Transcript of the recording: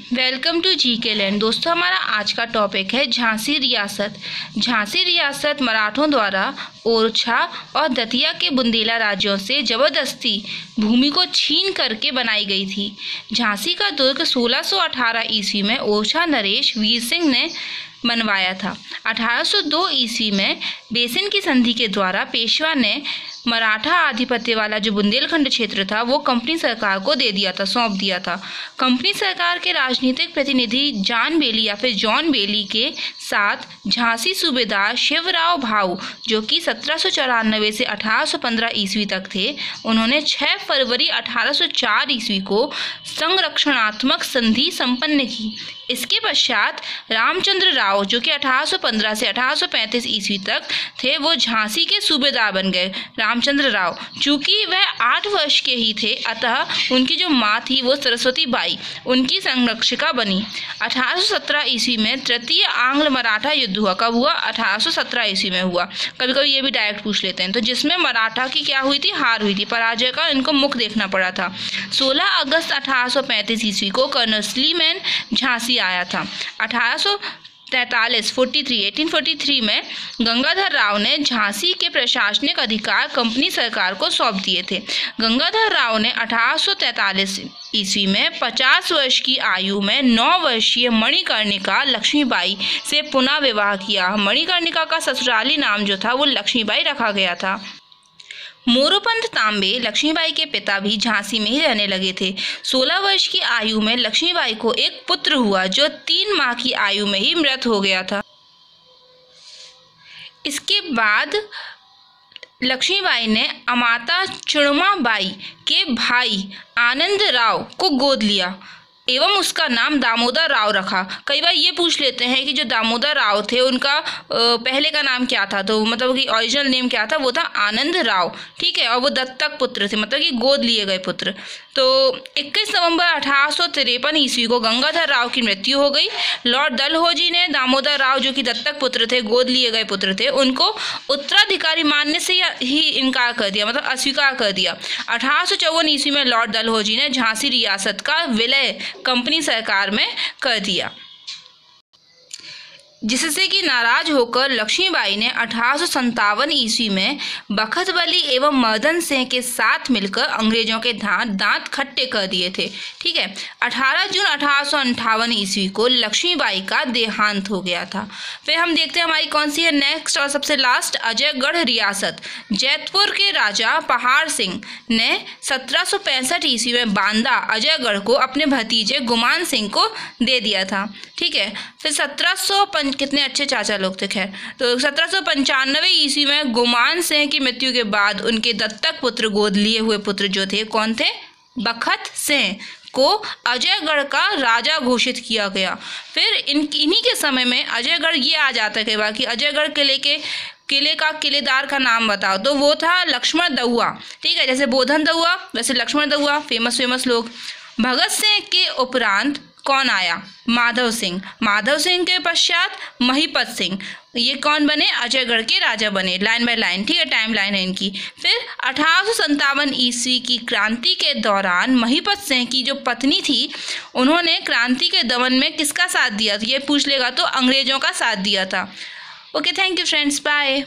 Welcome to GK land. दोस्तों, हमारा आज का टॉपिक है झांसी रियासत। झांसी रियासत मराठों द्वारा ओरछा और दतिया के बुंदेला राज्यों से ज़बरदस्ती भूमि को छीन करके बनाई गई थी। झांसी का दुर्ग 1618 ईस्वी में ओरछा नरेश वीर सिंह ने बनवाया था। 1802 ईस्वी में बेसिन की संधि के द्वारा पेशवा ने मराठा आधिपत्य वाला जो बुंदेलखंड क्षेत्र था वो कंपनी सरकार को दे दिया था, सौंप दिया था। कंपनी सरकार के राजनीतिक प्रतिनिधि जॉन बेली या फिर जॉन बेली के साथ झांसी सूबेदार शिवराव भाऊ, जो कि 1794 से 1815 ईस्वी तक थे, उन्होंने 6 फरवरी 1804 ईस्वी को संरक्षणात्मक संधि संपन्न की। इसके पश्चात रामचंद्र राव, जो कि 1815 से 1835 ईस्वी तक थे, वो झांसी के सूबेदार बन गए। रामचंद्र राव चूंकि वह 8 वर्ष के ही थे, अतः उनकी जो माँ थी वो सरस्वती बाई उनकी संरक्षिका बनी। 1817 ईस्वी में तृतीय आंग्ल मराठा युद्ध हुआ। कब हुआ? 1817 ईस्वी में हुआ। कभी कभी ये भी डायरेक्ट पूछ लेते हैं। तो जिसमें मराठा की क्या हुई थी? हार हुई थी, पराजय का इनको मुख देखना पड़ा था। 16 अगस्त 1835 ईस्वी को कर्नल स्लीमैन झांसी आया था। 1843 में गंगाधर राव ने झांसी के प्रशासनिक अधिकार कंपनी सरकार को सौंप दिए थे। गंगाधर राव ने 1843 ईस्वी में 50 वर्ष की आयु में 9 वर्षीय मणिकर्णिका लक्ष्मीबाई से पुनः विवाह किया। मणिकर्णिका का ससुराली नाम जो था वो लक्ष्मीबाई रखा गया था। मोरोपंत तांबे लक्ष्मीबाई के पिता भी झांसी में ही रहने लगे थे। 16 वर्ष की आयु में लक्ष्मीबाई को एक पुत्र हुआ जो 3 माह की आयु में ही मृत हो गया था। इसके बाद लक्ष्मीबाई ने अमाता चुड़माबाई के भाई आनंद राव को गोद लिया एवं उसका नाम दामोदर राव रखा। कई बार ये पूछ लेते हैं कि जो दामोदर राव थे उनका पहले का नाम क्या था, तो मतलब कि ओरिजिनल नेम क्या था? वो था आनंद राव, ठीक है। और वो दत्तक पुत्र थे, मतलब कि गोद लिए गए पुत्र। तो 21 नवंबर 1853 ईस्वी को गंगाधर राव की मृत्यु हो गई। लॉर्ड डलहौजी ने दामोदर राव, जो कि दत्तक पुत्र थे, गोद लिए गए पुत्र थे, उनको उत्तराधिकारी मानने से ही इनकार कर दिया, मतलब अस्वीकार कर दिया। 1854 ईस्वी में लॉर्ड डलहौजी ने झांसी रियासत का विलय कंपनी सरकार में कर दिया, जिससे कि नाराज होकर लक्ष्मीबाई ने 1857 ईस्वी में बखतबली एवं मर्दन सिंह के साथ मिलकर अंग्रेजों के दांत खट्टे कर दिए थे, ठीक है। 18 जून 1858 ईस्वी को लक्ष्मीबाई का देहांत हो गया था। फिर हम देखते हैं हमारी कौन सी है नेक्स्ट और सबसे लास्ट, अजयगढ़ रियासत। जैतपुर के राजा पहाड़ सिंह ने 1765 ईस्वी में बांदा अजयगढ़ को अपने भतीजे गुमान सिंह को दे दिया था, ठीक है। फिर कितने अच्छे चाचा लोग थे, खैर। तो 1795 ईस्वी में गुमान सिंह की मृत्यु के बाद उनके दत्तक पुत्र, गोद लिए हुए पुत्र जो थे, कौन थे? बखत सिंह को अजयगढ़ का राजा घोषित किया गया। फिर इन्हीं के समय में अजयगढ़ ये आ जाता है कई बार कि अजयगढ़ किले का किलेदार का नाम बताओ, तो वो था लक्ष्मण दउआ, ठीक है। जैसे बोधन दउआ वैसे लक्ष्मण दउआ, फेमस लोग। भगत सिंह के उपरांत कौन आया? माधव सिंह। माधव सिंह के पश्चात महिपत सिंह, ये कौन बने? अजयगढ़ के राजा बने, लाइन बाय लाइन, ठीक है, टाइम लाइन है इनकी। फिर 1857 ईस्वी की क्रांति के दौरान महिपत सिंह की जो पत्नी थी, उन्होंने क्रांति के दमन में किसका साथ दिया? ये पूछ लेगा तो अंग्रेजों का साथ दिया था। Okay, thank you friends, bye.